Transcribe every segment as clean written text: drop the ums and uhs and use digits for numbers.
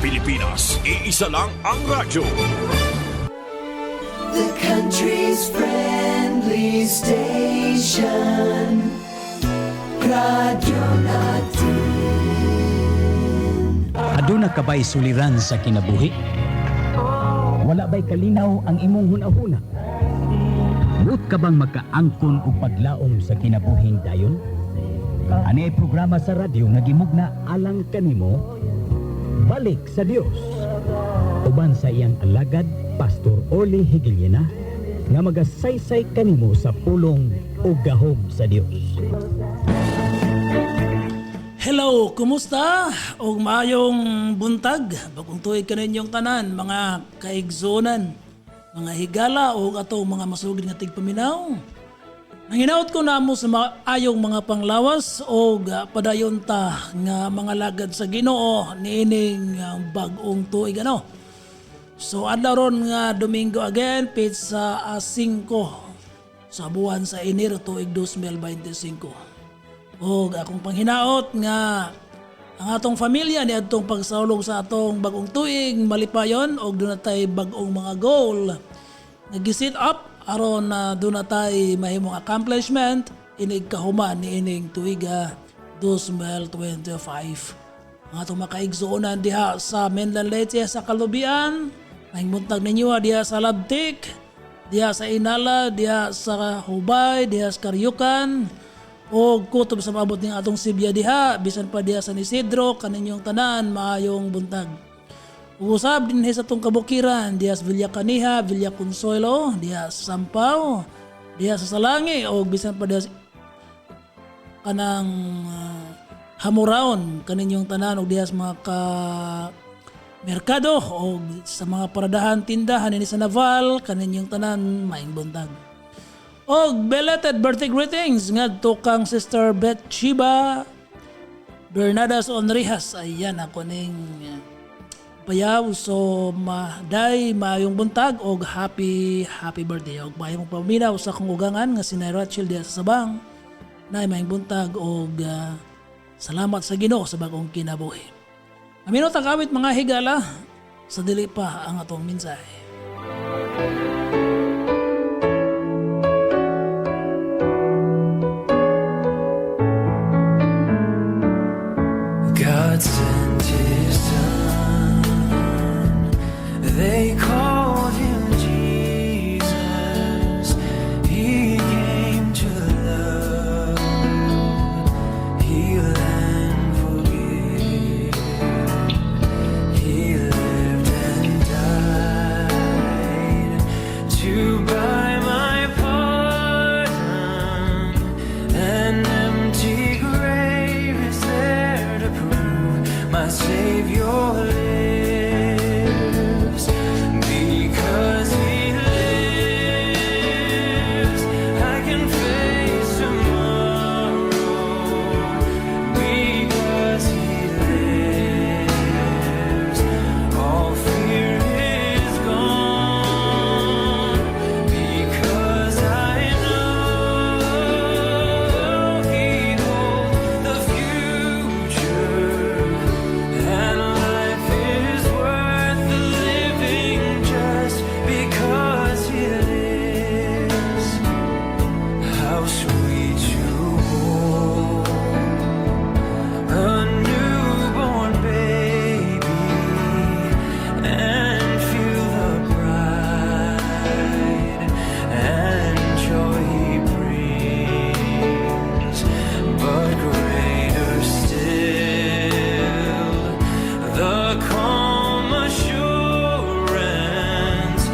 Pilipinas, iisa lang ang radyo. The country's friendly station, Radyo Natin. Aduna ka ba'y suliran sa kinabuhi? Wala ba'y kalinaw ang imong hunahuna? Buot ka bang magkaangkon o paglaom sa kinabuhing dayon? Ani ay programa sa radyo nga gimugna alang kanimo, Balik sa Dios. Uban sa iyang alagad, Pastor Orly Higiliena, nga magasaysay kanimo sa pulong o gahom sa Dios. Hello, kumusta? O maayong buntag, bagong tuig ka ninyong tanan, mga kaigsunan, mga higala o atong mga masugid nga tigpaminaw. Nanginaot ko na mo sa ayong mga panglawas o padayon ta nga mga lagad sa Ginoo niining bagong tuig ano. So adlaw ron nga Domingo again, pizza 5 sa buwan sa Enero tuig 2025. O akong panghinaot nga ang atong pamilya ni atong pagsaulog sa atong bagong tuig malipayon og doon natay bagong mga goal nag-sit up aron na doon natay mahimong accomplishment inig kahuman ni ining tuiga 2025. Ang atong makaigsuonan diha sa mainland Leyte sa Kalubian, ang muntag ninyo diha sa Labtik, diha sa Inala, diha sa Hubay, diha sa Karyukan, o kutob sa maabot ng atong Sibya diha, bisan pa diha sa Isidro, kaninyong tanan, maayong buntag. Usab din sa itong kabukiran, diha sa Villa Caniha, Villa Consuelo, diha sa Sampaw, diha sa Salangi, o bisan pa diha sa kanang Hamuraon, kaninyong tanan, o diha sa mga merkado, o sa mga paradahan, tindahan, ini sa Naval, kaninyong tanan, maayong buntag. Og belated birthday greetings ngadto kang Sister Beth Chiba Bernadas Onrihas. Ayan ako ning payaw. So maday maayong buntag og happy birthday. Og maayong paminaw sa kong ugangan nga si Rachel diha sa Sabang. Nay maayong buntag og salamat sa Ginoo sa bagong kinabuhi. Aminot ang kawit mga higala sa dili pa ang atong mensahe. God sent his son, they called him Jesus. He came to love, heal and forgive. He lived and died to buy my pardon. An empty grave is there to prove my Savior lives. Because he lives, I can face tomorrow. Because he lives, all fear is gone. Because I know he holds the future, and life is worth the living just because he lives. How sweet you hold a newborn baby and feel the pride and joy he brings. But greater still, the calm assurance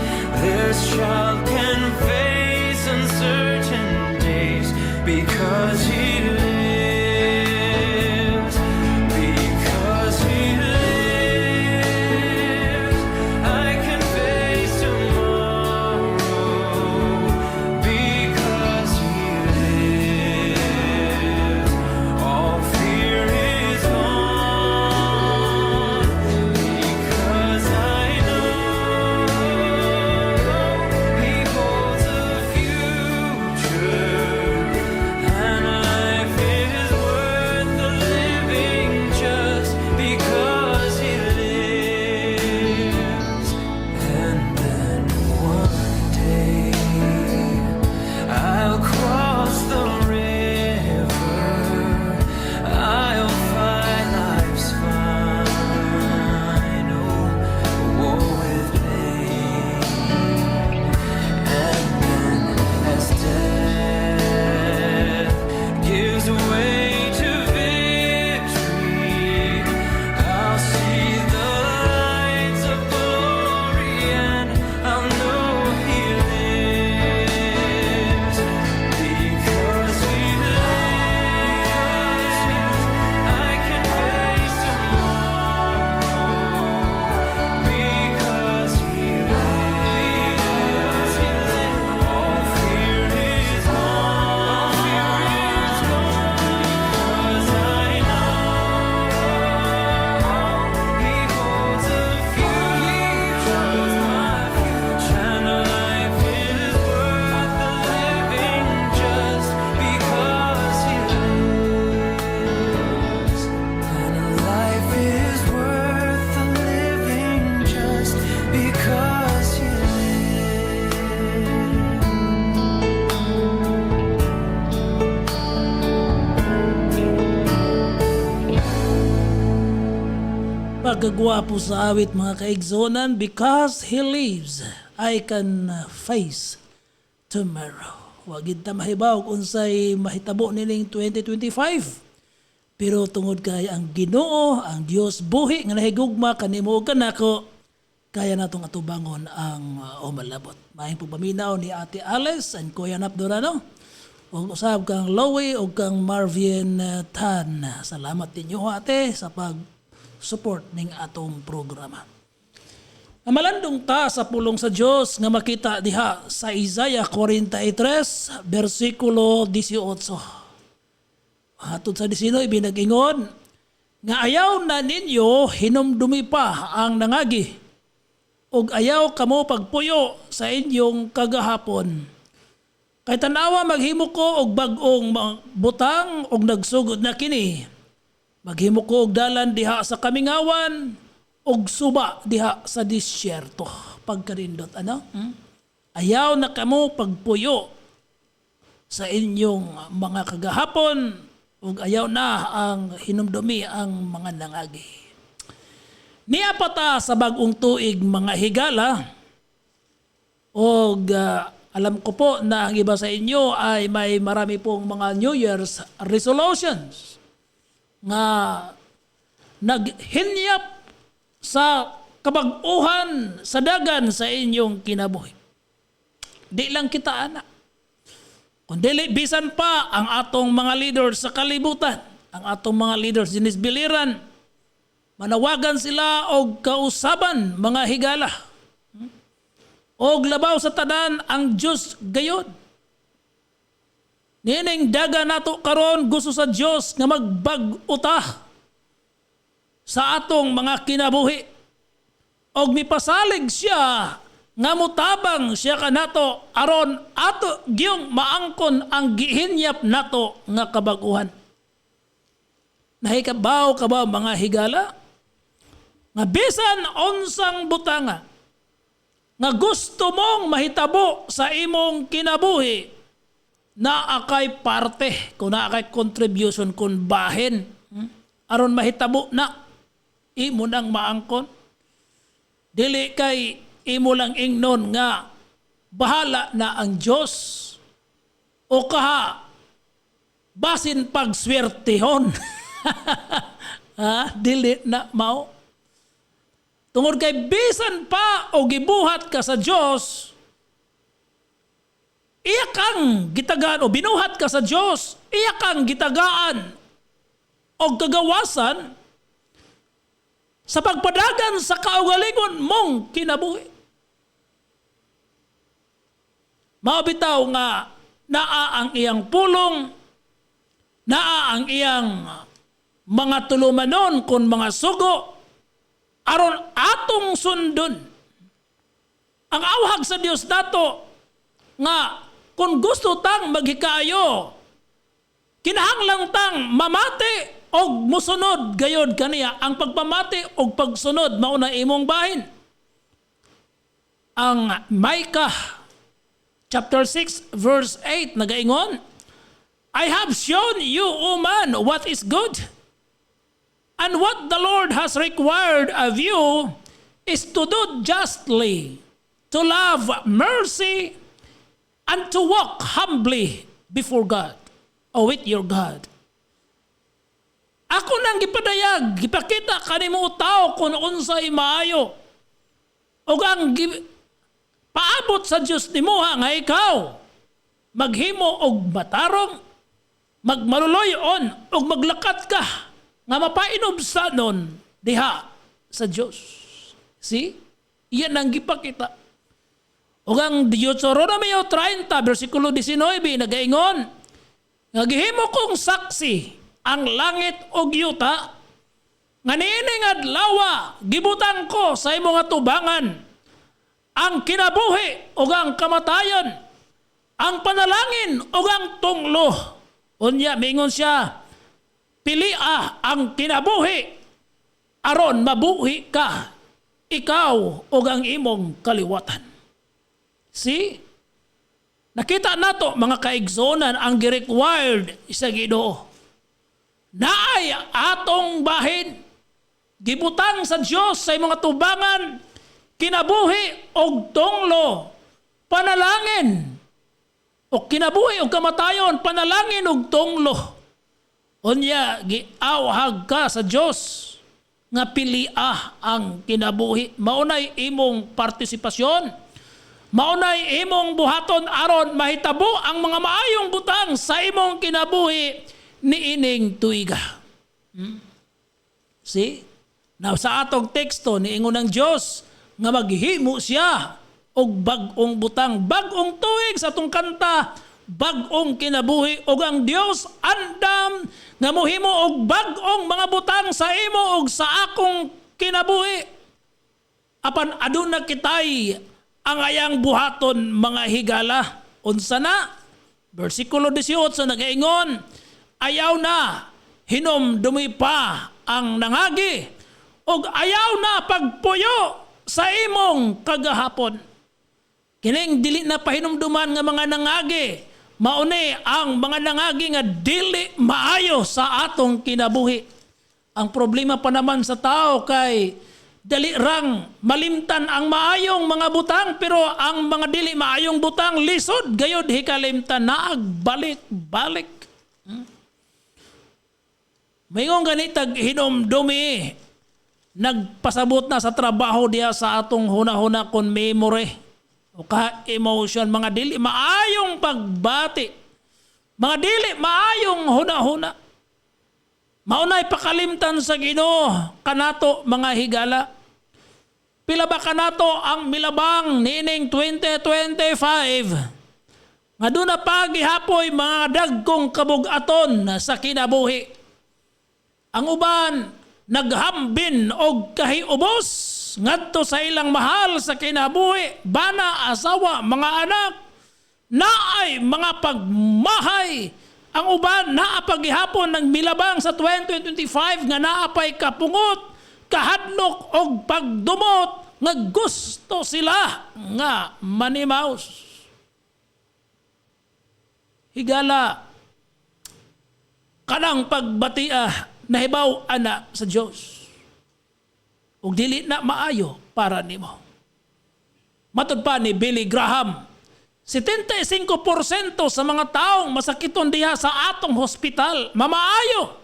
this child can face uncertain days because he lives. Because he lives, I can face tomorrow. Because he lives, all fear is gone. Because I know he Pinakagwapo sa awit mga kaigsonan, because He lives, I can face tomorrow. Wagid ta mahibaw kung unsay mahitabo nining 2025. Pero tungod kay ang Ginoo, ang Dios buhi nga nahigugma kanimo ug kanako, kaya natong atubangon ang umalabot. Maayong pagpaminaw ni Ate Alice and Kuya Napdorano. Ug usab kang Lowy ug kang Marvin Tan. Salamat ninyo ate sa pag-support ning atong programa. Malandong ta sa pulong sa Dios nga makita diha sa Isaiah 43 bersikulo 18. Hatod sa 19 binag-ingon nga ayaw na ninyo hinumdumi pa ang nangagi ug ayaw kamo pagpuyo sa inyong kagahapon. Kay tanawa maghimo ko og bag-ong butang og nagsugod na kini. Maghimo ko og dalan diha sa kamingawan og suba diha sa disyerto. Pagkarindot ano? Ayaw na kamo pagpuyo sa inyong mga kagahapon ug ayaw na ang hinumdumi ang mga nangagi. Niya pata sa bag-ong tuig mga higala og alam ko po na ang iba sa inyo ay may marami pong mga New Year's resolutions nga naghinyap sa kabag-uhan sa dagan sa inyong kinabuhi. Di lang kita anak. Kundi bisan pa ang atong mga leaders sa kalibutan, ang atong mga leaders dinis biliran, manawagan sila og kausaban mga higala. Og labaw sa tanan ang Diyos gayon. Nining daga nato karon gusto sa Diyos nga magbag-uta sa atong mga kinabuhi. Og mipasalig siya nga mutabang siya kanato aron ato giyong maangkon ang gihinyap nato nga kabaguhan. Nahikabaw ka ba mga higala? Nga bisan unsang butanga nga gusto mong mahitabo sa imong kinabuhi na akay parte, kung na akay contribution kung bahin, aron mahitabo na imo nang maangkon. Dili kay imo lang ingnon nga bahala na ang Diyos o kaha basin pagswertehon. Dili na mao. Tungod kay bisan pa o gibuhat ka sa Diyos, iya kang gitagaan o binuhat ka sa Diyos, iya kang gitagaan o kagawasan sa pagpadagan sa kaugalingon mong kinabuhi. Maubitaw nga naa ang iyang pulong, naa ang iyang mga tulumanon kung mga sugo, aron atong sundon ang awhag sa Dios nato nga kung gusto tang maghikayo kinahanglang tang mamati og musunod gayod kaniya. Ang pagpamati og pagsunod mao na imong bahin. Ang Micah chapter 6 verse 8 nagaingon, I have shown you, O man, what is good. And what the Lord has required of you is to do justly, to love mercy, and to walk humbly before God, or with your God. Ako nang gipadayag, gipakita kanimo tao kung unsay maayo. O ang paabot sa Diyos nimuha nga ikaw, maghimo og matarong, magmaluloyon, og maglakat ka, nga mapainom sa nun diha sa Diyos. See? Iyan ang gipakita. O ang Deuteronomio 30, versikulo 19, nagaingon, nagihimo kong saksi ang langit o yuta, nga niining adlaw gibutang ko sa imong atubangan ang kinabuhi o ang kamatayon, ang panalangin o ang tunglo. Unya, mingon siya, pilia ang kinabuhi aron mabuhi ka, ikaw o ang imong kaliwatan. See? Nakita nato mga kaigsonan ang gi-required sa Ginoo. Naay atong bahin gibutang sa Dios sa imong tubangan kinabuhi og tunglo, panalangin o kinabuhi og kamatayon, panalangin og tunglo. Unya giawhag ka sa Dios nga piliah ang kinabuhi. Maunay imong partisipasyon, maunay imong buhaton aron mahitabo ang mga maayong butang sa imong kinabuhi niining tuiga. See? Now sa atong teksto niingon ng Dios nga maghimo siya og bag-ong butang, bag-ong tuig sa atong kanta, bag-ong kinabuhi, og ang Dios andam nga mohimo og bag-ong mga butang sa imo og sa akong kinabuhi. Apan aduna kitay ang ayang buhaton mga higala. Unsa na? Versikulo 18 nagaingon, ayaw na hinumdumi pa ang nangagi og ayaw na pagpuyo sa imong kagahapon. Kining dili na pahinumduman nga mga nangagi, mauni ang mga nangagi nga dili maayo sa atong kinabuhi. Ang problema pa naman sa tao kay dali rang malimtan ang maayong mga butang, pero ang mga dili maayong butang lisod gayud hikalimtan naag balik-balik. Mayong ganitag hinumdumi, nagpasabot na sa trabaho diya sa atong huna-huna kon memory o ka-emotion, mga dili maayong pagbati, mga dili maayong huna-huna. Maunay pakalimtan sa Ginoo kanato mga higala. Pila ba kanato ang milabang niining 2025? Nga doon na pagihapoy mga dagkong kabugaton sa kinabuhi. Ang uban naghambin og kahiubos ngadto sa ilang mahal sa kinabuhi, bana, asawa, mga anak, naay mga pagmahay. Ang uban naapagihapon ng milabang sa 2025 nga naapay kapungot, kahadlok og pagdumot nga gusto sila nga manimaus. Higala kanang pagbatia nahibaw ana sa Dios ug dili na maayo para nimo. Matud pa ni Billy Graham, 75% sa mga taong masakiton diha sa atong hospital mamaayo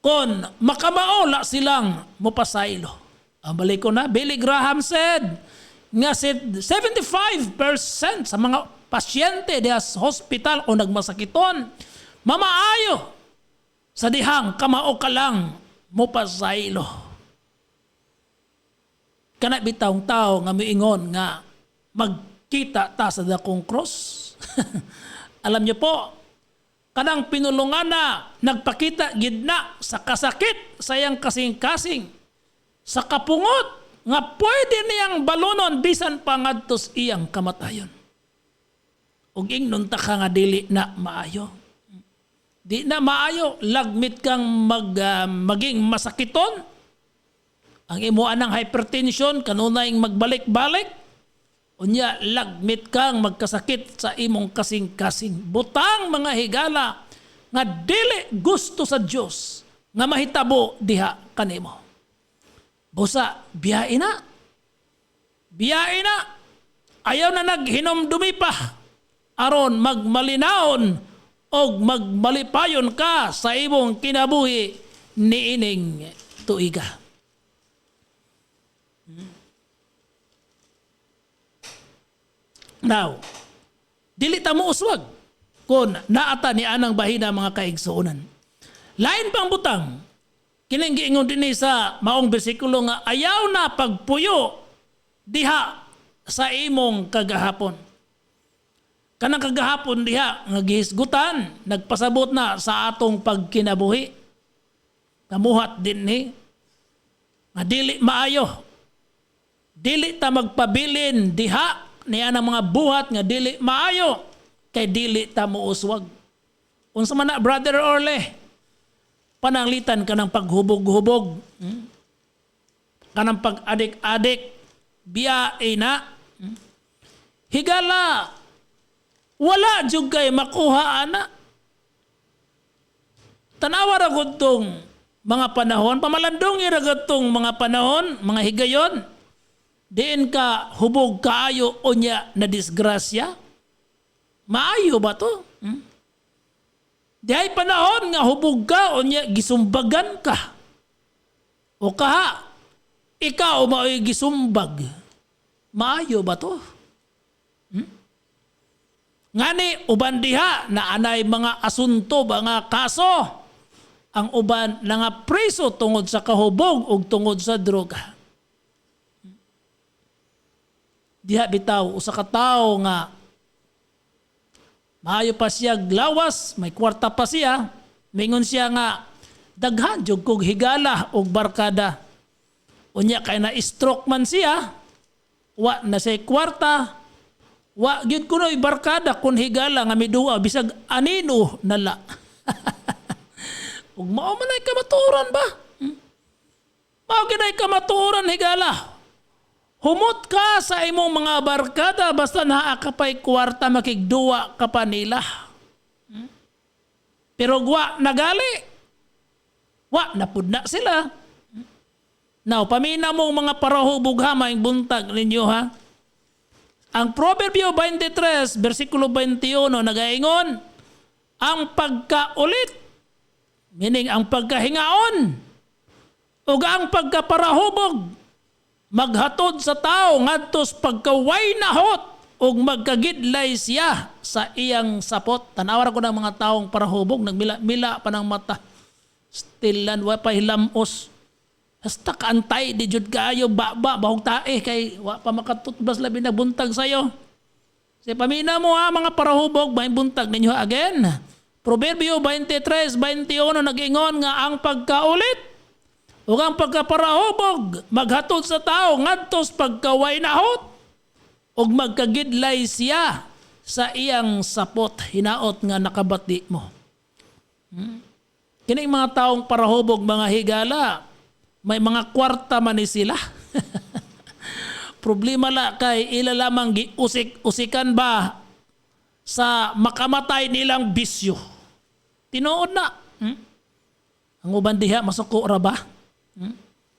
kon makamaola silang mopasaylo. Ang balik ko na, Billy Graham said nga 75% sa mga pasyente diha sa hospital o nagmasakiton mamaayo sa dihang kamao ka lang mopasaylo. Kana bitawng tao nga miingon nga magkita ta sa dakong cross. Alam niyo po, kanang pinulungan na nagpakita gid na sa kasakit sayang kasing-kasing, sa kapungot nga pwede niyang balunon bisan pa ngadtos iyang kamatayon. Ug ingnon ta ka nga dili na maayo. Di na maayo, lagmit kang maging masakiton. Ang imuan ng hypertension, kanunayng magbalik-balik. Unya, lagmit kang magkasakit sa imong kasing-kasing. Butang mga higala nga dili gusto sa Dios nga mahitabo diha kanimo. Busa, biyain na. Biyain na. Ayaw na naghinumdumi pa. Aron magmalinaon o magmalipayon ka sa imong kinabuhi niining tuiga. Now, dili ta mo uswag kung naata ni anang bahina mga kaigsuonan. Lain pang butang, kining giingon din sa maong bersikulo nga ayaw na pagpuyo diha sa imong kagahapon. Kanang kagahapon diha nga gihisgutan, nagpasabot na sa atong pagkinabuhi. Kamuhat din ni nga dili maayo. Dili ta magpabilin diha niya ng mga buhat nga dili maayo kay dili ta muuswag. Unsa man na, Brother Orle, pananglitan ka ng paghubog-hubog, ka ng pag-adik-adik, biyae na. Higala, wala jud kay makuha ana. Tanawa ra gud tong mga panahon, pamalandong iragatong mga panahon, mga higayon, diin ka hubog kaayo o niya na disgrasya? Maayo ba to? Di ay panahon nga hubog ka o niya gisumbagan ka. O kaha, ikaw mao'y gisumbag. Maayo ba to? Ngani, uban diha na anay mga asunto, mga kaso, ang uban na nga preso tungod sa kahubog o tungod sa droga. Diha bitaw, usa ka tawo nga maayo pa siya glawas, may kwarta pa siya, mingon siya nga daghan jud kog higala og barkada. Unya kay na stroke man siya, wa na say kwarta, wa gyud kunoy barkada kun higala nga midua bisag anino nala. Ug mao man ay kamaturan ba? Mao gid ay kamaturan higala. Humot ka sa imong mga barkada basta naa ka pa'y kwarta makigduwa ka pa nila. Pero wa nagali. Wa napudna sila. Now, pamina mo mga parahubog ha, maing buntag ninyo ha. Ang Proverbio 23, versikulo 21, nagaingon, ang pagkaulit, meaning ang pagkahingaon, ug ang pagkaparahubog, maghatod sa tao ngadtos pagkaway nahot ug magkagidlay siya sa iyang sapot. Tanawara ko ng mga taong parahubog, nagmila-mila pa ng mata. Stilan, wa pa hilamos. Hasta kaantay, di jud kaayo, bahog tae, kay wa pa makatutbas labi na buntag sa'yo. Kasi pamina mo ha, mga parahubog, may buntag ninyo again. Proverbio 23:21 nag-ingon nga ang pagkaulit ug ang pagkaparahubog maghatod sa tao ngadtos pagkaway nahot ug magkagidlay siya sa iyang sapot, hinaot nga nakabati mo. Kining mga taong parahubog, mga higala, may mga kwarta man ni sila. Problema la kay ila lamang giusik-usikan ba sa makamatay nilang bisyo. Tinuod na. Ang uban diha masuko ra ba?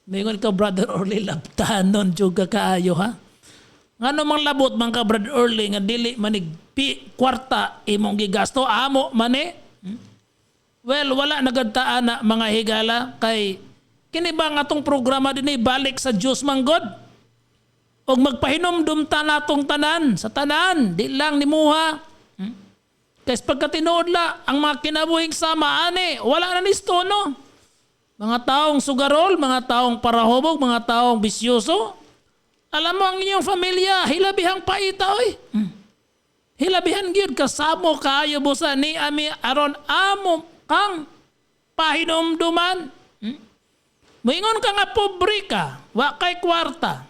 Mayroon ka, Brother Orly, labtanon juga kaayo ha. Ngano mang labot man ka, Brother Orly, nga dili manig kwarta imong gigasto amo mani. Well, wala nagadtaan na mga higala kay kini ba nga tong programa dinhi balik sa Diyos manggod. Og magpahinumdum ta natong tanan sa tanan, di lang nimuha. Kay pagkatinuod la ang mga kinabuhing sama ani, wala na nistono. Mga taong sugarol, mga taong parahubog, mga taong bisyoso. Alam mo ang inyong pamilya, hilabihang paita oy. Hilabihan gyud kasamo kaayo busa ni ami aron amo kang pahinumduman. Moingon ka nga pobre ka, wa kay kwarta.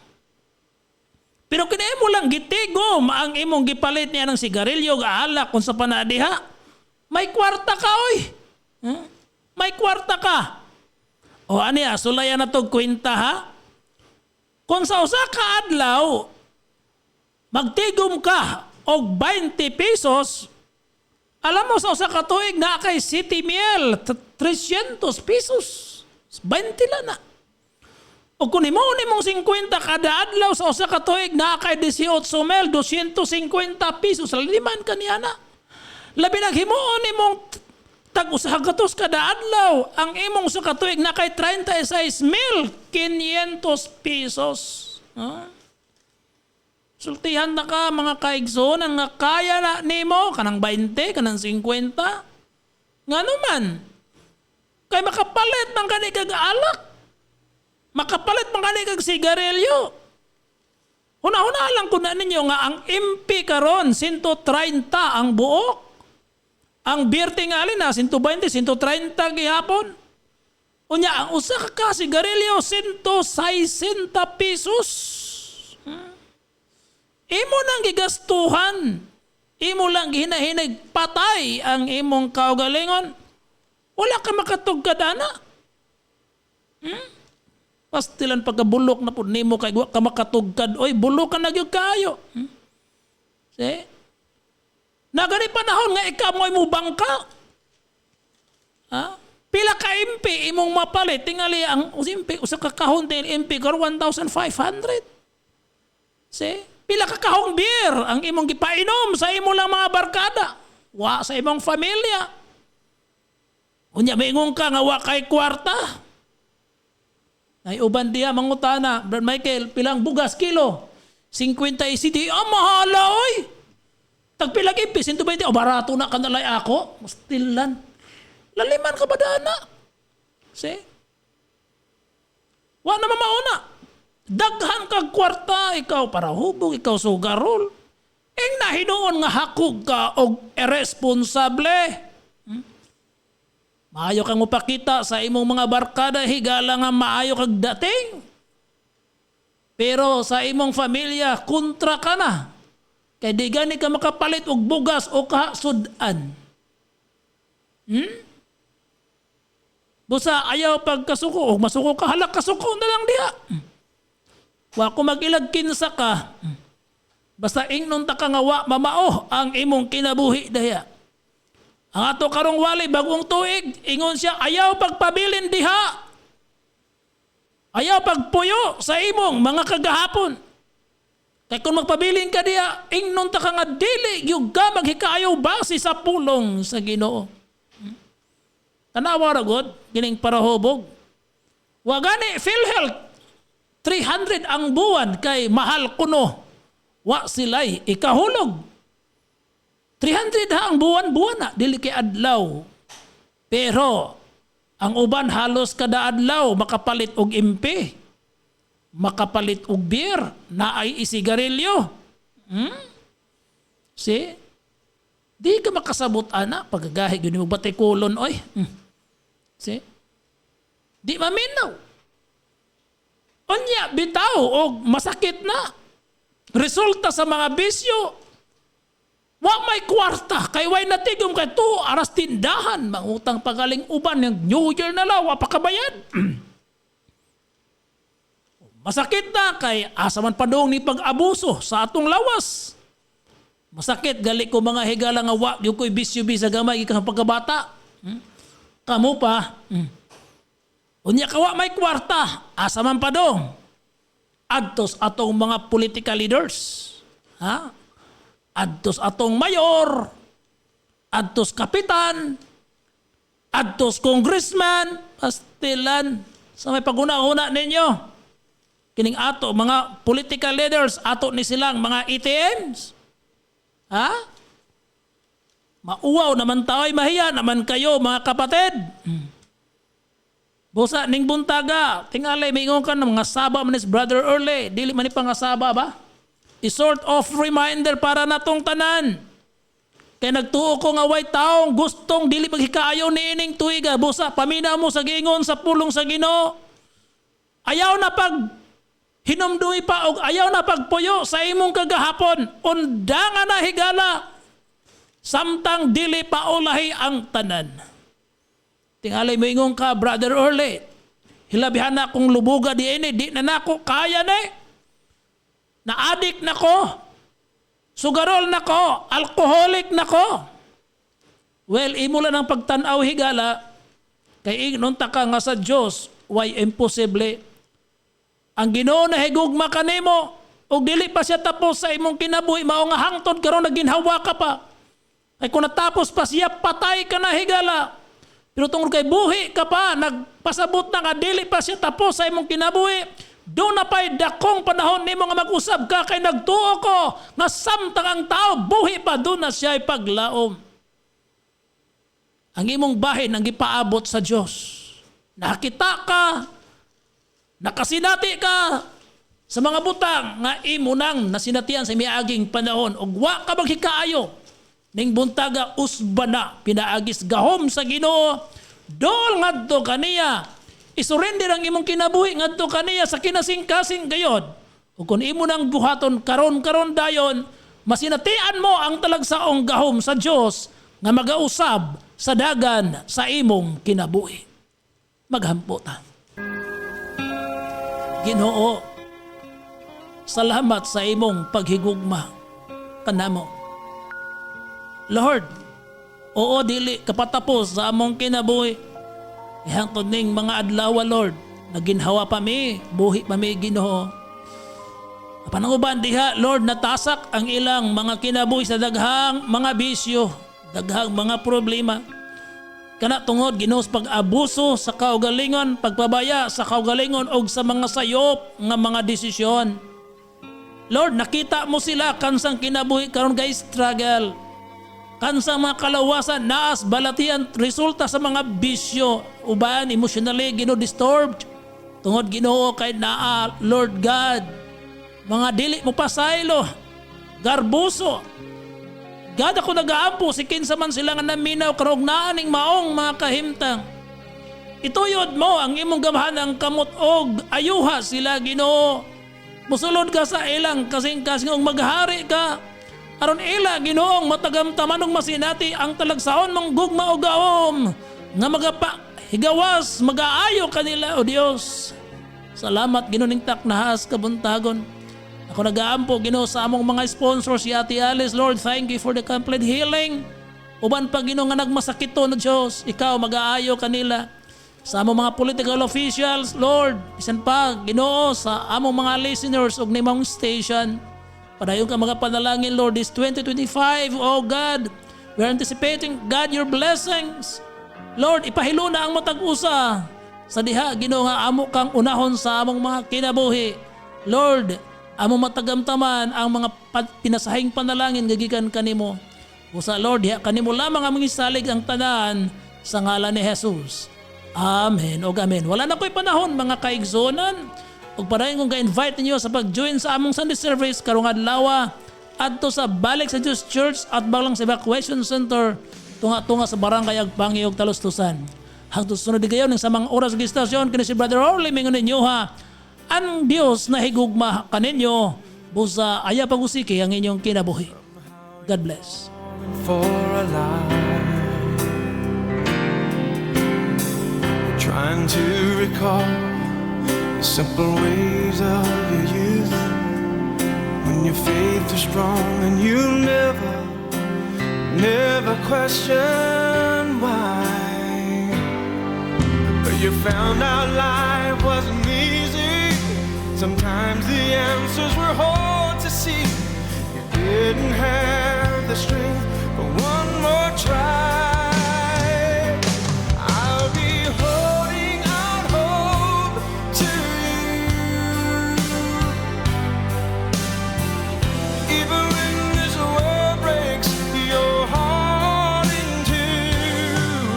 Pero kini mo lang gitigom ang imong gipalit niya ng sigarilyo ug alak kung sa panadiha. May kwarta ka oy. May kwarta ka. O aniya, sulayan na to kwenta ha. Kung sa usa ka adlaw, magtigom ka og 20 pesos, alam mo sa usa ka tuig na kay City Miel, 300 pesos. 20 lang na. O kung imong 50 kada adlaw sa usa ka tuig na kay 18 mil, 250 pesos. Liman ka niya na. Labi naghimuon imong tag-usa gatos kada adlaw, ang imong sa katuig na kay 36,500 pesos. Sultihan na ka mga kaigsoon nga kaya na nimo kanang 20, kanang 50. Nga naman, kay makapalit man kani kag alak, makapalit man kani kag sigarilyo. Huna-huna lang ko na ninyo nga ang MP karon 130 ang buok. Ang beer tingali na 120, 130 gihapon. Unya ang usa ka sigarilyo 160 pesos. Imo nang gigastuhan. Imo lang gihinahinag patay ang imong kaugalingon. Wala ka makatugkad ana. Pastilan pagkabulok na pud nimo kay wa ka makatugkad. Oy, bulok ka na gyud kayo. See? Nagani panahon nga ikaw mo'y mubangka. Ha? Pila ka MP imong mapalit tingali ang MP usa ka kahon til MP kor 1,500. See? Pila ka kahong beer ang imong gipainom sa imo lang mga barkada. Wa sa imong pamilya. Unya maingon ka nga wa kay kwarta. Ay uban diya mangutana, Brad Michael, pilang bugas kilo? 50 cedi. Mahala oy. Tagpila ka impis, 120. Barato na kanalay ako. Mustilan. Laliman ka ba dana? See? Wa naman mauna. Daghan kag kwarta, ikaw para hubog, ikaw sugarol. Ing nahinuon nga hakog ka og irresponsable. Maayo kang upakita sa imong mga barkada, higala nga maayo kag dating. Pero sa imong pamilya, kontra ka na. Kaya di gani ka makapalit og bugas o kahasudan. Busa ayaw pagkasuko o masuko ka, halak kasuko na lang diha. Wa ko mag-ilag kinsa ka. Basta ingnon ta ka nga wa mamao ang imong kinabuhi daya. Ang ato karong wali bagong tuig, ingon siya ayaw pagpabilin diha. Ayaw pagpuyo sa imong mga kagahapon. Kay kung magpabilin ka diha, ingnon ta ka nga dili gyud ka maghikaayo base sa pulong sa Ginoo. Tanawa ra gud kining parahubog. Wa gani PhilHealth 300 ang buwan kay mahal kuno. Wa sila'y ikahulog. 300 ha ang buwan-buwan na. Dili kay adlaw. Pero ang uban halos kada adlaw makapalit og impe. Makapalit og beer. Na ay isigarilyo. See? Di ka makasabot ana. Pagagahi yun mo batikulon oy. See? Di maminaw. Onya, bitaw o masakit na. Resulta sa mga bisyo. Wa may kwarta. Kay way natigom kay to aras tindahan. Mangutang pagaling uban ng New Year na lawa pakabayad. Masakit na kay asaman padong ni pag-abuso sa atong lawas. Masakit gali ko mga higala nga wa yung ko'y bisyo sa gamay ikang pagkabata. Kamu pa. Unya kawa may kwarta, asa man pa dong. Adtos atong mga political leaders. Ha? Adtos atong mayor. Adtos kapitan. Adtos congressman. Pastilan. Sa may paguna-una ninyo. Kining ato, mga political leaders, ato ni silang mga ATMs. Ha? Mauwaw naman tao'y mahiya naman kayo mga kapatid. Busa ning buntaga, tingalay mingon ka ng mga saba manis Brother Early, dili man ni pangasaba ba? I-sort of reminder para natong tanan. Kaya nagtuo ko nga way taong gustong dili maghikaayo ni ining tuiga. Busa, pamina mo sa gingon sa pulong sa Ginoo. Ayaw na pag hinumdumi pa og ayaw na pagpuyo sa imong kagahapon. Undangan na higala. Samtang dili pa ulahi ang tanan. Tingalay mo ingon ka, Brother Orle. Hilabihan na akong lubuga di na nako kaya na. Na-addict na ko. Sugarol na ko. Alcoholic na ko. Well, imo lang ang pagtanaw higala. Kay ignon ta ka nga sa Diyos, why imposible. Ang Ginoo na higugma kanimo, og dili pa siya tapos sa imong kinabuhi, mao nga hangtod karon naginhawa ka pa. Ay kung natapos pa siya, patay ka na higala. Pero tungkol kay buhi ka pa, nagpasabot na nga, dili pa siya tapos sa imong kinabuhi. Doon na pa'y dakong panahon nimo nga mag-usab ka kay nagtuo ko nga samtang ang tao buhi pa, doon na siya ipaglaom. Ang imong bahin ang gipaabot sa Diyos. Nakita ka, nakasinati ka sa mga butang nga imo nang nasinatian sa miaging panahon ug wa ka maghikaayo. Ning buntaga usbana pinaagis gahom sa Ginoo dol ngadto kaniya isurrender ang imong kinabuhi ngadto kaniya sa kinasing-kasing gayod ug kun imo nang buhaton karon dayon masinatian mo ang talagsaong gahom sa Dios nga magausab sa dagan sa imong kinabuhi. Maghampo ta. Ginoo, salamat sa imong paghigugma kanamo. Lord, oo dili kapatapos sa among kinabuhi. Ihangtod ning mga adlaw, Lord, naginhawa pa mi, buhi pa mi Ginoo. Pananguban diha, Lord, natasak ang ilang mga kinabuhi sa daghang mga bisyo, daghang mga problema. Kana tungod Ginoo sa pag-abuso sa kaugalingon, pagpabaya sa kaugalingon og sa mga sayop nga mga desisyon. Lord, nakita mo sila kansang kinabuhi karon guys struggle. Kansang mga kalawasan naas balatian resulta sa mga bisyo, uban emotionally disturbed. Tungod Ginoo kay naa Lord God, mga dili mo pasaylo, garbuso. God ako nagaampo si kinsa man sila nga naminaw karong naaning maong mga kahimtang. Ituyod mo ang imong gamhan ang kamot og ayuha sila Ginoo. Musulod ka sa ilang kasing-kasing og maghari ka. Aron ila Ginoong matagamtaman og masinati ang talagsaon mong gugma o gaom nga magapahigawas magaayo kanila o Dios. Salamat Ginoo tak nahas kabuntagon. Ako nagaampo Ginoo sa among mga sponsors si Ate Alice, Lord, thank you for the complete healing. Uban pa Ginoo nga nagmasakito na Dios, ikaw magaayo kanila. Sa among mga political officials, Lord, bisan pa Ginoo sa among mga listeners ug nimong station. Padayon ka mga panalangin Lord this 2025, oh God. We are anticipating God your blessings. Lord, ipahilo na ang matag usa sa diha Ginoo nga amo kang unahon sa among mga kinabuhi. Lord, amo matagamtaman ang mga pinasahing panalangin gagikan kanimo. Usa Lord, diha kanimo lamang among isalig ang tanan sa ngalan ni Jesus. Amen o amen. Wala na ko'y panahon mga kaigsonan. Ug padayon kong ka-invite ninyo sa pag-join sa among Sunday service karong adlaw adto sa Balik sa Diyos Church at Balang sa Evacuation Center tunga-tunga sa Barangay Agpangi ug Talustusan. Hangtod sunod di kayo ng samang oras ng istasyon kini si Brother Orly mingon ninyo ha. Ang Dios na higugma kaninyo busa aya pagusiki ang inyong kinabuhi. God bless. For a life, trying to recall the simple ways of your youth, when your faith was strong and you never questioned why. But you found out life wasn't easy. Sometimes the answers were hard to see. You didn't have the strength for one more try. I'll be holding out hope to you, even when this world breaks your heart in two.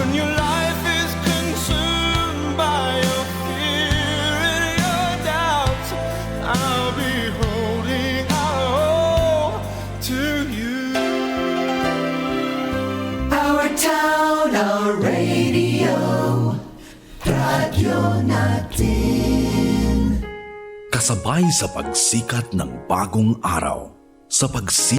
When your life is consumed by your fear and your doubts, I'll be holding out hope to you. Our town, our radio, radyo natin. Kasabay sa pagsikat ng bagong araw, sa pagsikat